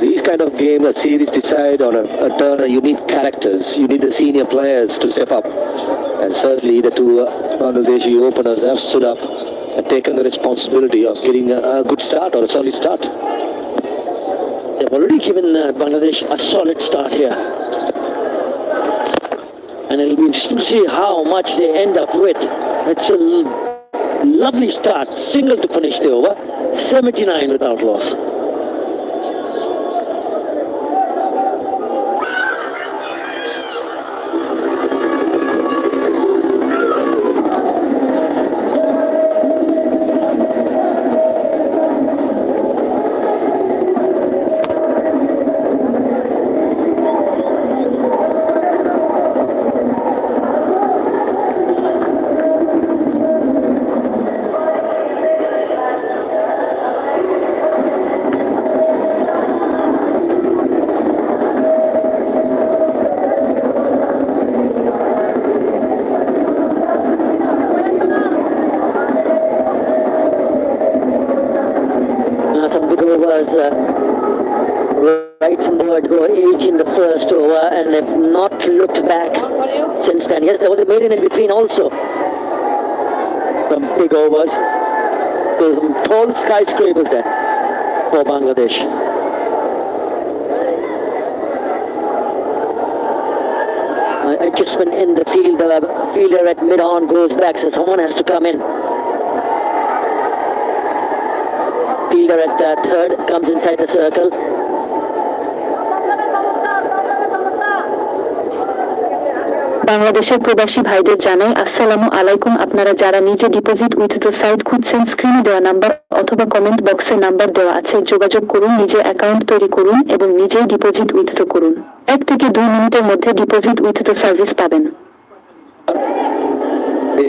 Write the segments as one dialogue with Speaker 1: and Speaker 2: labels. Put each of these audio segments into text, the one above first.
Speaker 1: these kind of games, a series decide on a turn. You need characters. You need the senior players to step up. And certainly the two Bangladeshi openers have stood up and taken the responsibility of getting a good start or a solid start.
Speaker 2: They've already given Bangladesh a solid start here. And it'll be interesting to see how much they end up with. It's a lovely start. Single to finish the over. 79 without loss. Right from the word go, 8 in the first over, and they've not looked back since then. Yes, there was a maiden in between also. Some big overs. There's some tall skyscrapers there for Bangladesh. Adjustment in the field. The fielder at mid-on goes back, so someone has to come in. Fielder at third comes inside the circle.
Speaker 3: বাংলাদেশের প্রবাসী ভাইদের জানাই আসসালামু আলাইকুম। আপনারা যারা নিজে deposit withdraw site খুঁজছেন, স্ক্রিনে দেওয়া নাম্বার অথবা কমেন্ট বক্সে নাম্বার দেওয়া আছে, যোগাযোগ করুন, নিজে অ্যাকাউন্ট তৈরি করুন এবং নিজেই ডিপোজিট উইথড্র করুন। 1 থেকে 2 মিনিটের মধ্যে ডিপোজিট উইথড্র সার্ভিস পাবেন।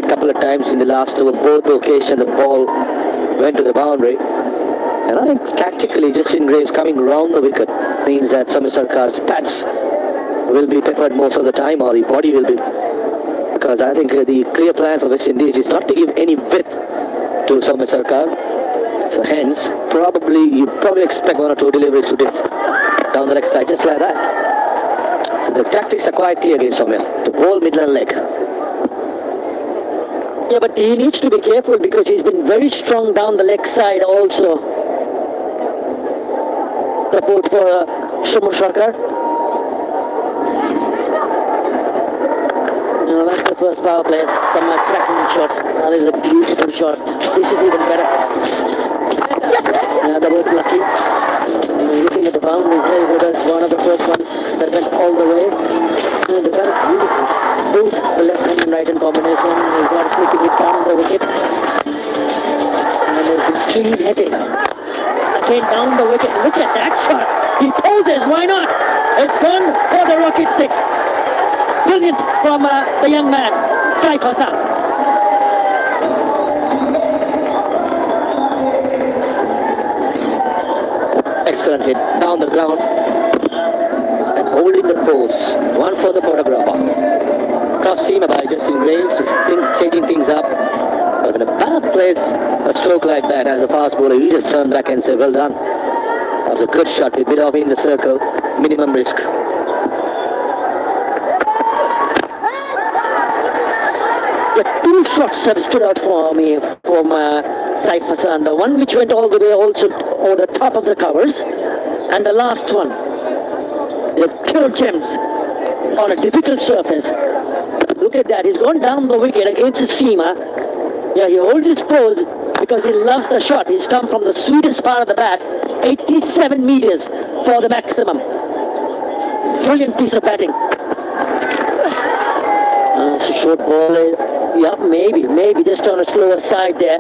Speaker 1: A couple of times in the last over, both occasions the ball went to the boundary. And I think tactically Justin Graves coming round the wicket means that Samir Sarkar's bats will be preferred most of the time, or the body will be, because I think the clear plan for West Indies is not to give any width to Samir Sarkar. So hence, you probably expect 1 or 2 deliveries to dip down the leg side, just like that. So the tactics are quite clear against Samir. The whole middle leg.
Speaker 2: Yeah, but he needs to be careful because he's been very strong down the leg side also. Support for Samir Sarkar. That's the first power play. Some cracking shots. That is a beautiful shot. This is even better. That was lucky. Looking at the boundaries there, it was one of the first ones that went all the way. And the very beautiful. Both the left hand and right hand combination. He's got flicking it down the wicket. And there's a clean heading. Again down the wicket. Look at that shot. He poses. Why not? It's gone for the Rocket 6. Brilliant from the young man, Saif Hassan.
Speaker 1: Excellent hit down the ground and holding the pose. One for the photographer. Cross seamer by Justin Graves is changing things up. But when a batter plays a stroke like that as a fast bowler, you just turn back and say, well done. That was a good shot. We bit off in the circle, minimum risk.
Speaker 2: The 2 shots have stood out for me from Saif Hassan. The one which went all the way also over the top of the covers, and the last one, the pure gems on a difficult surface. Look at that, he's gone down the wicket against the seamer. Yeah, he holds his pose because he loves the shot. He's come from the sweetest part of the bat, 87 meters for the maximum. Brilliant piece of batting. It's a short ball. Yeah, maybe just on a slower side there.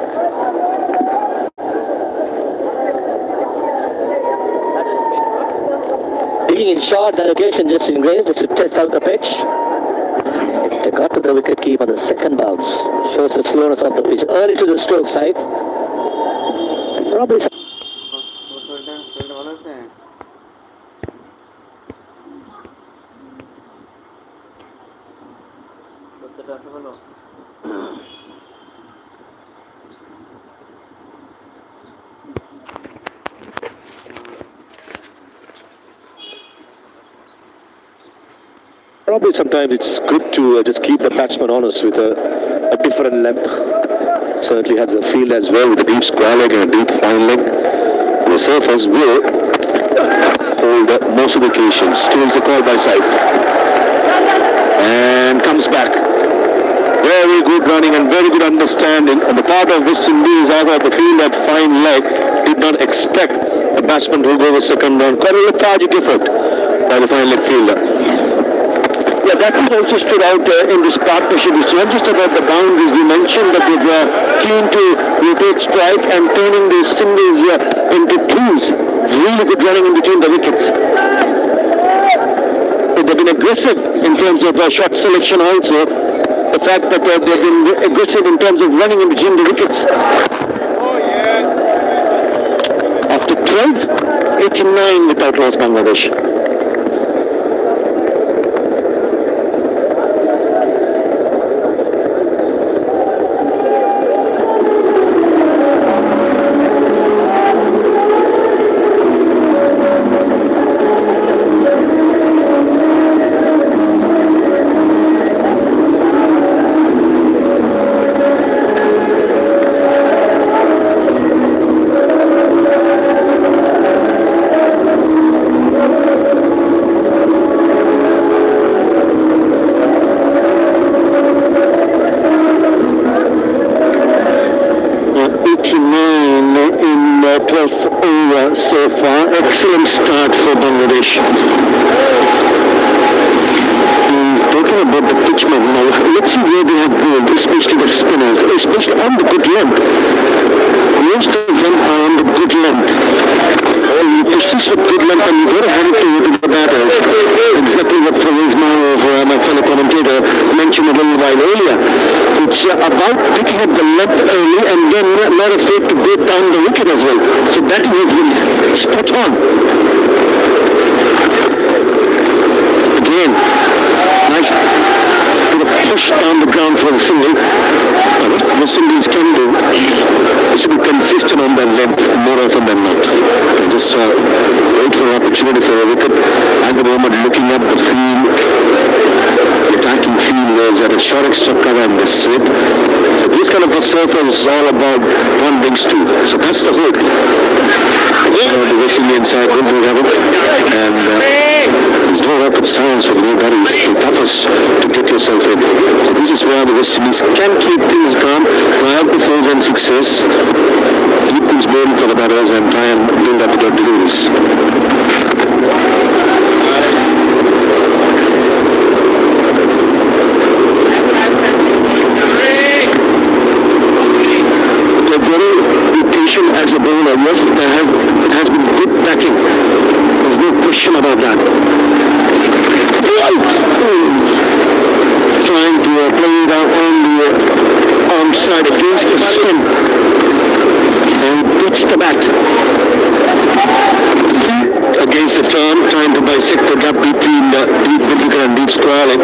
Speaker 1: Being in short, that occasion just in Graves just to test out the pitch. They got to the wicket keeper the second bounce. Shows the slowness of the pitch. Early to the stroke, Saif. Probably
Speaker 4: probably sometimes it's good to just keep the batsman honest with a different length. Certainly has a field as well with a deep square leg and a deep fine leg. The surfers will hold most of the occasions. Steals the call by Saif. And comes back. Very good running and very good understanding on the part of West Indies. Out of the field at fine leg, did not expect the batsman to go the second round. Quite a lethargic effort by the fine leg fielder. Yeah, that has also stood out in this partnership. It's not just about the boundaries. We mentioned that they were keen to rotate strike and turning these singles into twos. Really good running in between the wickets. They've been aggressive in terms of shot selection also. The fact that they've been aggressive in terms of running in between the wickets. After 12, 89 without loss Bangladesh. Excellent start for Bangladesh. Talking about the pitchman now, let's see where they have bowled, especially the spinners, especially on the good length. Most of them are on the good length. You persist with good length and you got to hand it to the batters. Exactly what Praveen Mahav, my fellow commentator, mentioned a little while earlier. It's about picking up the length early and then not afraid to go down the wicket as well. So that has been spot on. Again, nice push down the ground for a single. West Indies can do is to be consistent on that length more often than not. Just wait for an opportunity for a wicket. At the moment, looking at the field, the attacking field was at a short extra cover and the slip. So this kind of a surfer is all about one brings two. So that's the hook. The West Indian side will do have it. And there's no rocket science for the new batteries. The toughest to get yourself in. So this is where the West Indies can keep things calm, try out the fours and sixes, keep things moving for the batters and try and build up without deliveries. As a bowler, yes, it has been good batting. There's no question about that. Trying to play it out on the arm side against the spin. And puts the bat against the turn, trying to bisect the gap between the deep wicket and deep square leg.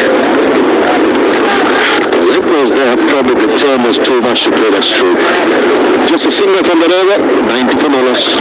Speaker 4: Leg was there, probably the turn was too much to play, that's true. Just a single from the over, 90 for no loss.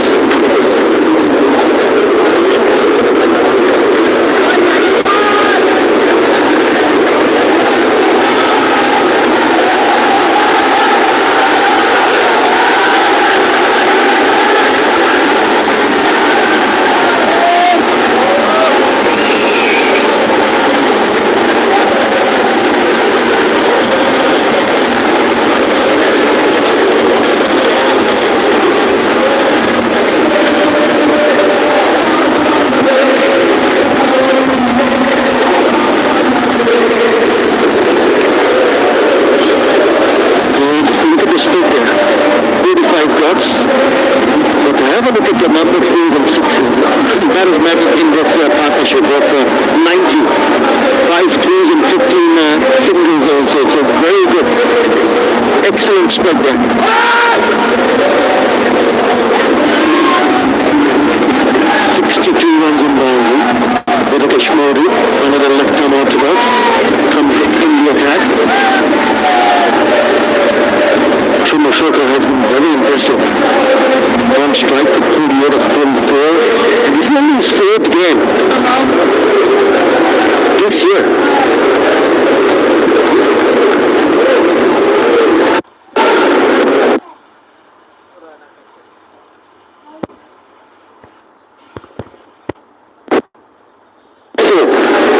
Speaker 4: this year.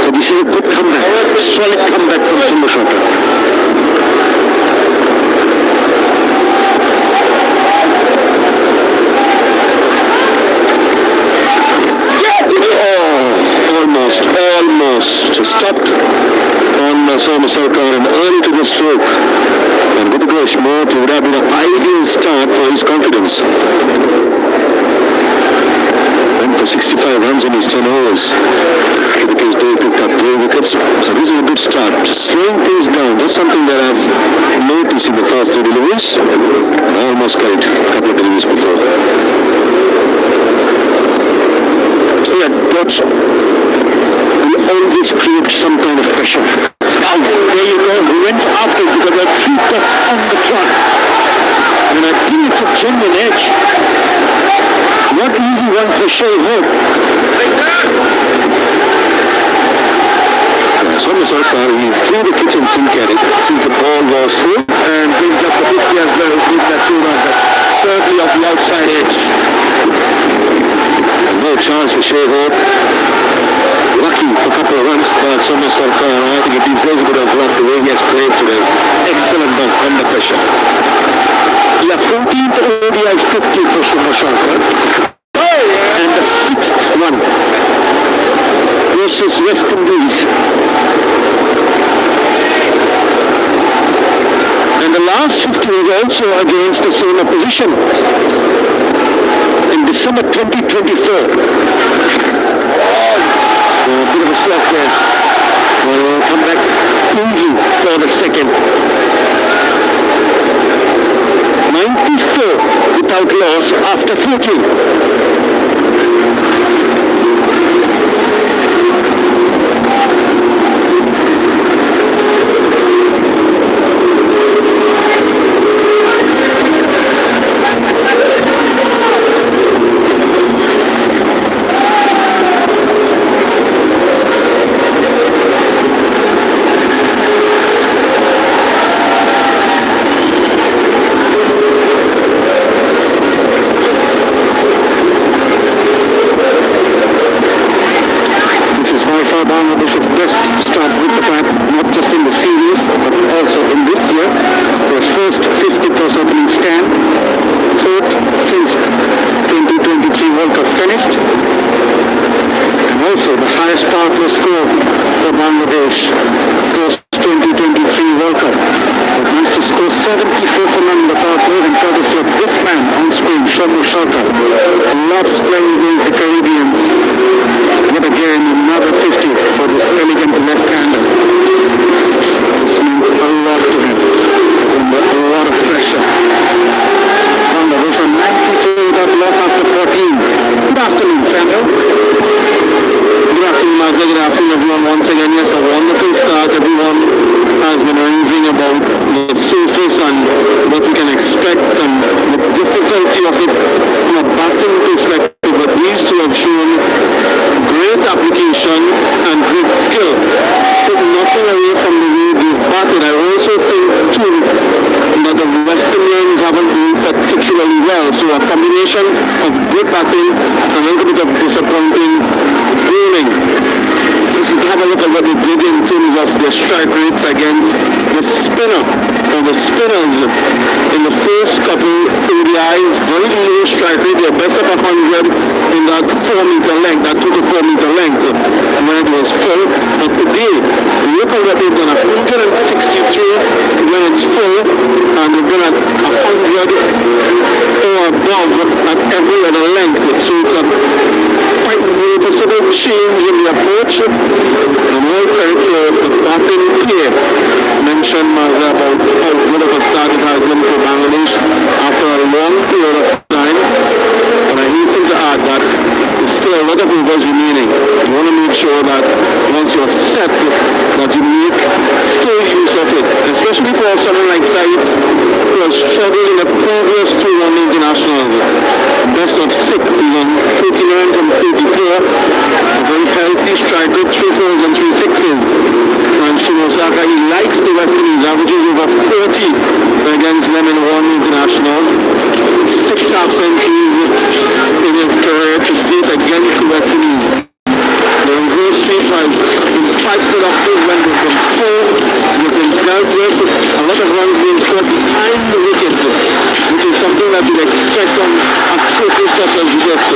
Speaker 4: So this is a good comeback, solid comeback from Sumbo Shota. Almost stopped on Soma Sarkar and early to the stroke. And with the Gosh Moore, it would have been an ideal start for his confidence. Went for 65 runs in his 10 overs. Because they picked up 3 wickets. So this is a good start. Just slowing things down. That's something that I've noticed in the past 2 deliveries. I almost carried a couple of deliveries before. So yeah, Dodge will always create some kind of pressure. Now, there you go. We went after it because there are 3 ducks on the track. And I think it's a genuine edge. Not easy one for Shea Hope. Soma Sarkar, he threw the kitchen sink at it since the ball was through and brings up the 50 as well with that 2 runs. Certainly off the outside edge. And no chance for Shea Hope. Lucky for a couple of runs by Soma Sarkar. I think it deserves a bit of luck the way he has played today. Excellent done under pressure. Yeah, 14th ODI 50 for Soma Sarkar. And the 6th one versus West Indies. And the last 50 was also against the same opposition in December 2024. A bit of a slot there. We'll come back easy for the second. 94 without loss after 14. Bangladesh's best start with the bat, not just in the series, but also in this year. Their first 50+ opening stand, 4th since 2023 World Cup finished, and also the highest power play score for Bangladesh post 2023 World Cup. They managed to score 74 for none in the power play, and courtesy of this man on screen, Soma Sarkar, loves playing against the Caribbeans. Yet again, another 50 for this elegant left-hander. This means a lot to him. Under a lot of pressure. Bangladesh on 94 without loss after 14. Good afternoon, Samuel. Good afternoon, Mazda. Good afternoon, everyone. Once again, yes, a wonderful start. Everyone has been ranging about the surface and what we can expect and the difficulty of it from a batting perspective. But these two have shown great application and great skill. Take nothing away from the way they've batted. I also think too that the West Indians haven't been particularly well. So a combination of good batting and a little bit of disappointing bowling. Just have a look at what they did in terms of their strike rates against the spinner or the spinners in the first couple ODIs. Very low strike rate. They're best of 100 in that 4-meter length, that 2 to 4 meter length when it was full. But today, look at what they've done, 163 when it's full, and they've done at 100 or above at every other length. So it's a quite noticeable change in the approach, and all credit to the batting play. Mentioned Mazda about how good of a start it has been for Bangladesh after a long period of time. But I hasten to add that there's still a lot of overs remaining. You want to make sure that once you're set, that you make full use of it. Especially for someone like Saeed, who has struggled in the previous 2 one-day internationals. Best of 6, he's on 39 from 34. A very healthy strike with 3 4s and 3 6s. averages over 40 against them in one international. 6 half-centuries in his career to date against West Indies. The reverse sweep has been quite productive when they from 4 within dealt with a lot of runs being scored behind the wicket, which is something that you'd expect on a scorer such as this.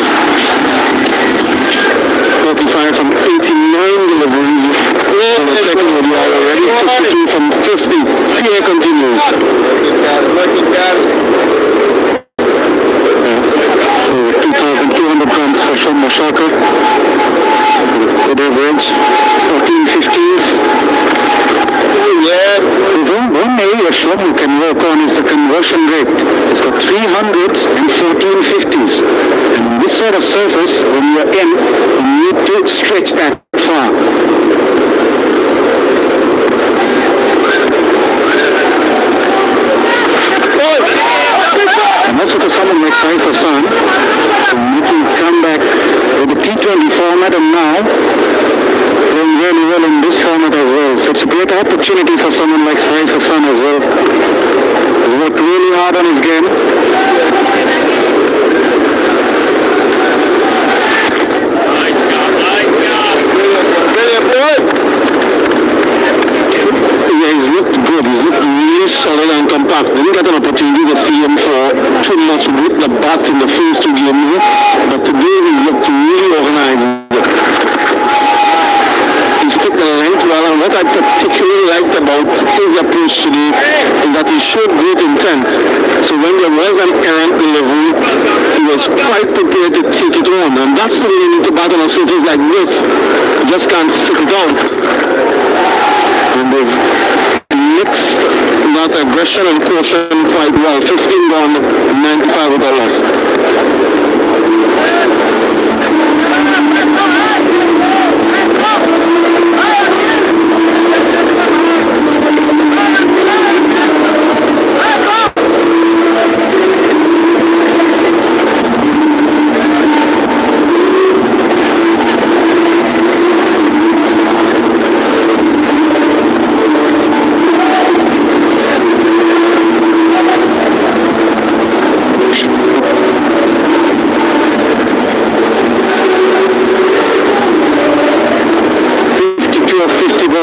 Speaker 4: 45 from 89 deliveries in the second ODI already, 62 from 50. Pierre continues. 2,200 runs for Sean Mashaka. Good average, 14-15. Yeah, there's one area Sean can work on is the conversion rate. It's got 300s and 1450s. And in this sort of surface, when you're in, you need to stretch that far. And also for someone like Saif Hassan, you can come back with the T20 format and now doing really well in this format as well. So it's a great opportunity for someone like Saif Hassan as well. He's worked really hard on his game. Yeah, he's looked good. He's looked really solid and compact. We didn't get an opportunity to see him for too much with the bat in the first 2 games, but today he looked really organized. He's picked the length well, and what I particularly liked about his approach today is that he showed great intent. So when there was an errant delivery, he was quite prepared to take it on, and that's the way you need to bat on a surface like this. You just can't sit it out. And they've mixed that aggression and caution quite well. 15 gone, 95 with a loss.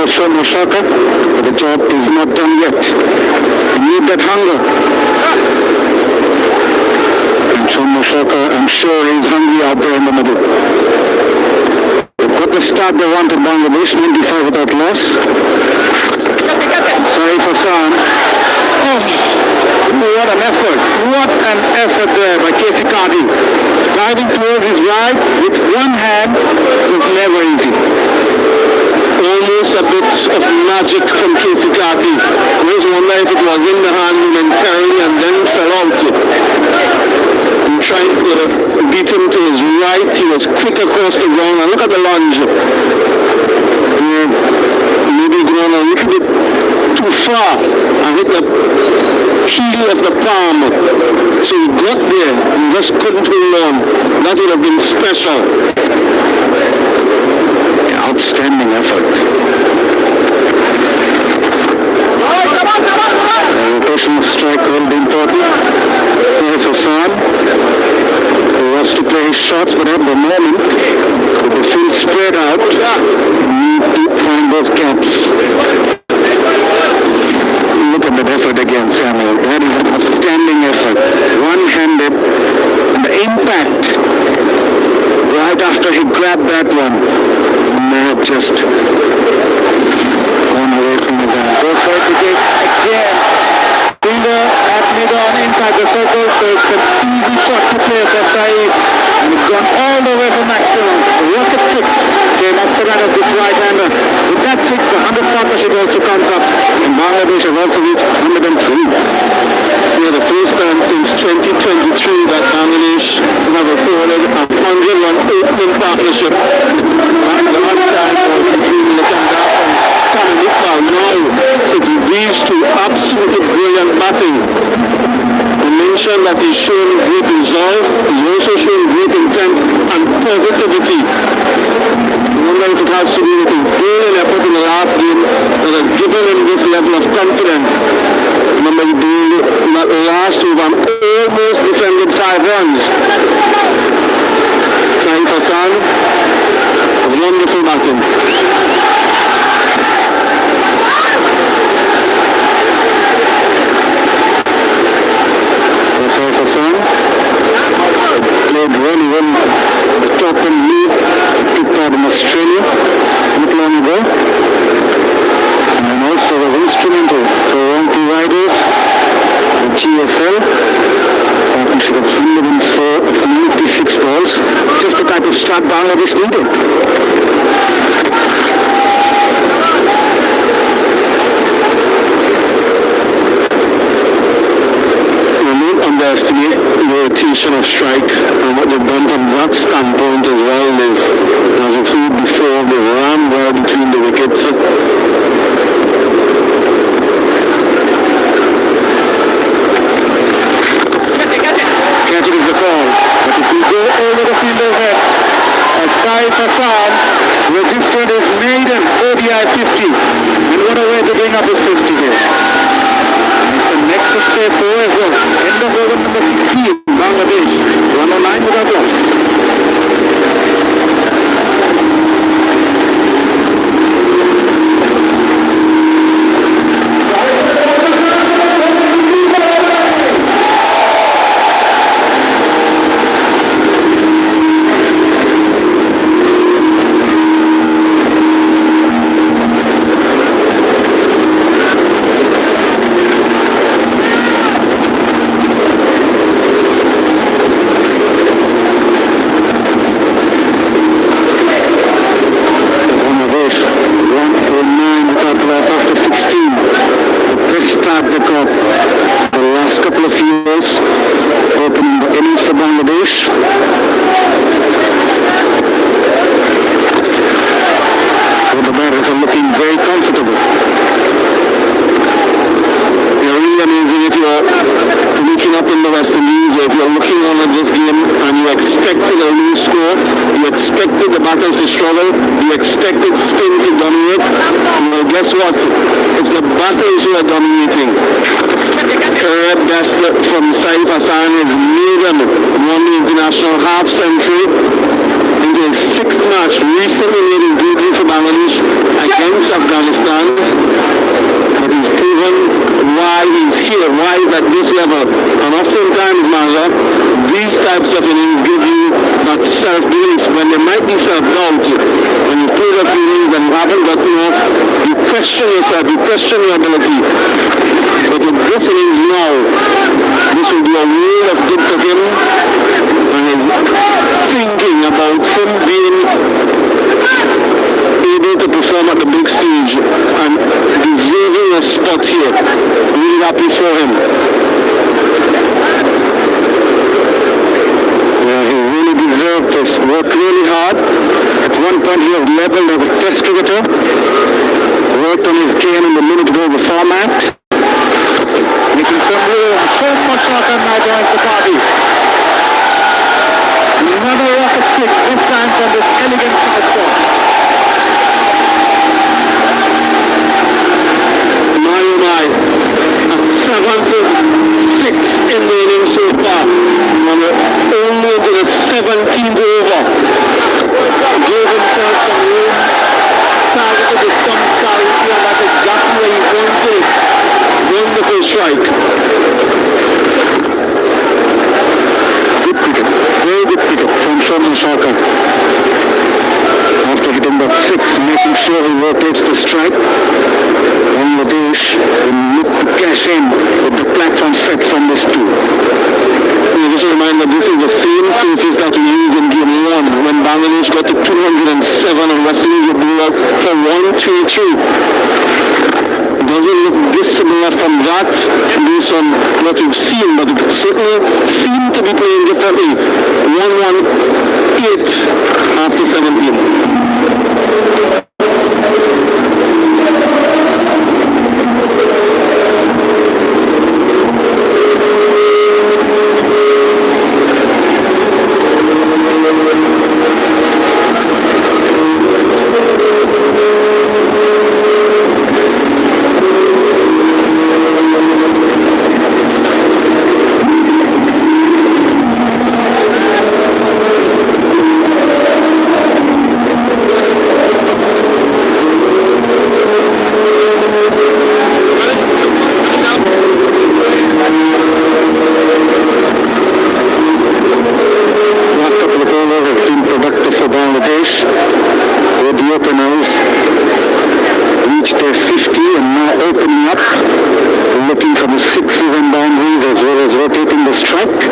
Speaker 4: Sean Mashaka, but the job is not done yet. You need that hunger. And Sean Mashaka, I'm sure he's hungry out there in the middle. They've got the start they wanted, Bangladesh, 95 without loss. Saif Hassan. Oh, what an effort. What an effort there by Casey Cardi. Diving towards his right with one hand was never easy. Almost a bit of magic from Casey Carty. I was wondering if it was in the hand momentarily and then fell out. And trying to beat him to his right, he was quick across the ground, and look at the lunge. Maybe going a little bit too far and hit the heel of the palm. So he got there and just couldn't hold on. That would have been special. Outstanding effort. Rotation of strike will be important. Saif Hassan, who wants to play his shots, but at the moment, with the field spread out, you need to find those gaps. Look at that effort again, Samuel. That is an outstanding effort. One-handed, and the impact right after he grabbed that one may have just gone away from the ground. Goes for it again. Finger at mid-on inside the circle, so it's an easy shot to play for Saif. And it's gone all the way for maximum. The rocket kick came after that of this right-hander. With that kick, the 100 partnership also comes up. And Bangladesh have also reached 103. We are the first time since 2023 that Bangladesh have recorded a 101 opening partnership. The last time was between Lakanda and Sami Iqbal. Now it's these two absolutely brilliant batting. I mentioned that he's shown great resolve, he's also shown great intent and positivity. I wonder if it has to do with his brilliant effort in the last game that has given him this level level of confidence. Remember, that last over almost defended 5 runs. Saif Hassan, wonderful batting. Saif Hassan played really well at the top and lead, picked out in Australia not long ago, and also was instrumental for Wonky Riders, the GSL, partnership of 104 from 96 balls, just the type of start Bangladesh needed. Underestimate the rotation of strike and what they've done from that standpoint as well. As a field before, they've ran well between the wickets. Catching is the call, but if we go over the field ahead, Saif Hassan registered his maiden ODI 50, and what a way to bring up his 50 here. Next step over, end of over number 16, Bangladesh, 109 without loss. Question your ability, but with this innings now, this will be a world of good for him, and his thinking about him being able to perform at the big stage and deserving a spot here. Really happy for him. Yeah, he really deserved this. Worked really hard. At one point he was labelled as a test cricketer. Worked on his game in the minute over format. Making some room. So much Hassan now joins the party. Another rocket six, this time from this elegant southpaw. My oh my. A 7-6 in the inning so far. And we're only into the 17th over. Gave himself some room. Targeted the stump side, and that's exactly where he's going to take. Wonderful strike. Good cricket, very good cricket from Shoman Sharkar. After hitting that 6, making sure he rotates the strike. Bangladesh will look to cash in with the platform set from this 2. Just a reminder, this is the same surface that we used in game 1 when Bangladesh got to 207 and West Indies were bowled for 133. Doesn't look dissimilar from that based on what we've seen, but it certainly seemed to be playing differently. 118 after 17. with the openers reached their 50 and now opening up, looking for the sixes and boundaries as well as rotating the strike.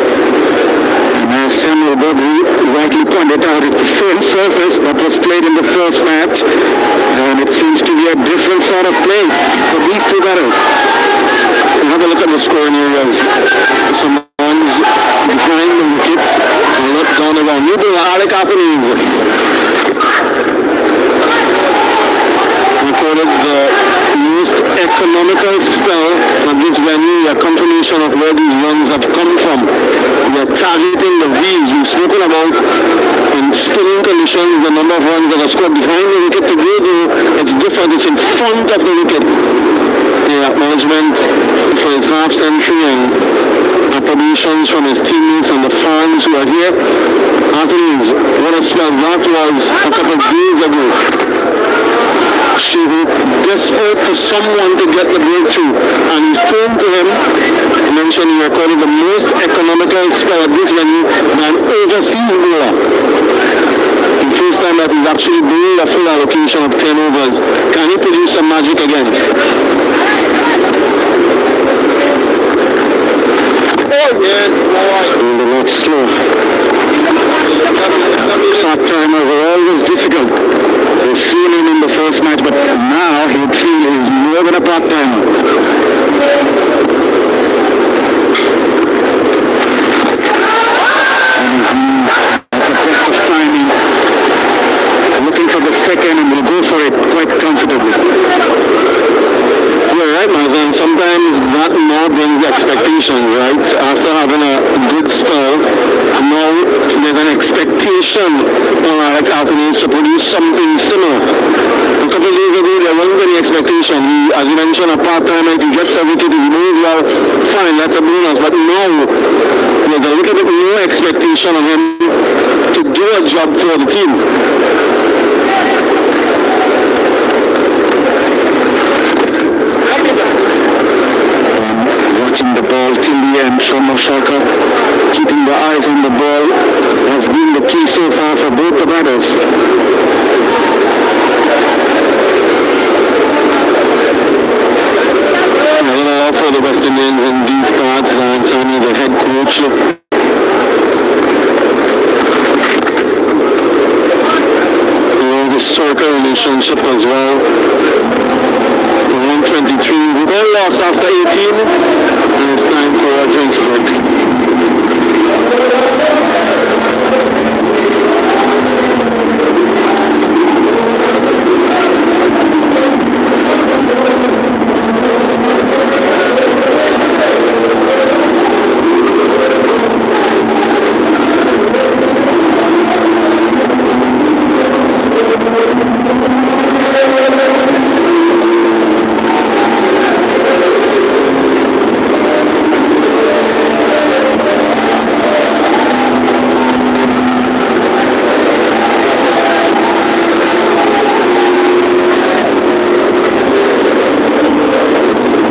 Speaker 4: And as Samuel Bodri rightly pointed out, it's the same surface that was played in the first match, and it seems to be a different sort of play for these two batters. Have a look at the scoring areas. Someone's behind the wicket, and look down around. You do Alec Apenese recorded the most economical spell of this venue, a confirmation of where these runs have come from. We are targeting the V's we've spoken about in spinning conditions, the number of runs that are scored behind the wicket. Today though, it's different, it's in front of the wicket. The acknowledgement for his half century and appreciations from his teammates and the fans who are here. Anthony's, what a spell that was a couple of days ago. Shivu desperate for someone to get the breakthrough, and he's thrown to him. He mentioned he recorded the most economical spell at this venue by an overseas bowler. The first time that he's actually bowled a full allocation of 10 overs. Can he produce some magic again? Oh yes, boy. A lot slow. Short timers are always difficult. They feel him in the first match, but now he would feel he's more than a part-timer. And that's a best of timing. Looking for the second and will go for it quite comfortably. You're right, Mazan. Sometimes that now brings expectations, right? After having a good spell, now there's an expectation on Alec Apenese to produce something similar. A couple of days ago, there wasn't any expectation. He, as you mentioned, a part-timer, he gets a wicket, he knows well, fine, that's a bonus. But now, there's a little bit more expectation on him to do a job for the team. Watching the ball till the end, Shomo Shaka keeping the eyes on the ball has been the key so far for both the batters. A little off for the West Indians in these parts, and Sani, the head coach. Historical relationship as well. 123. We all lost after 18, and it's time for a drinks break.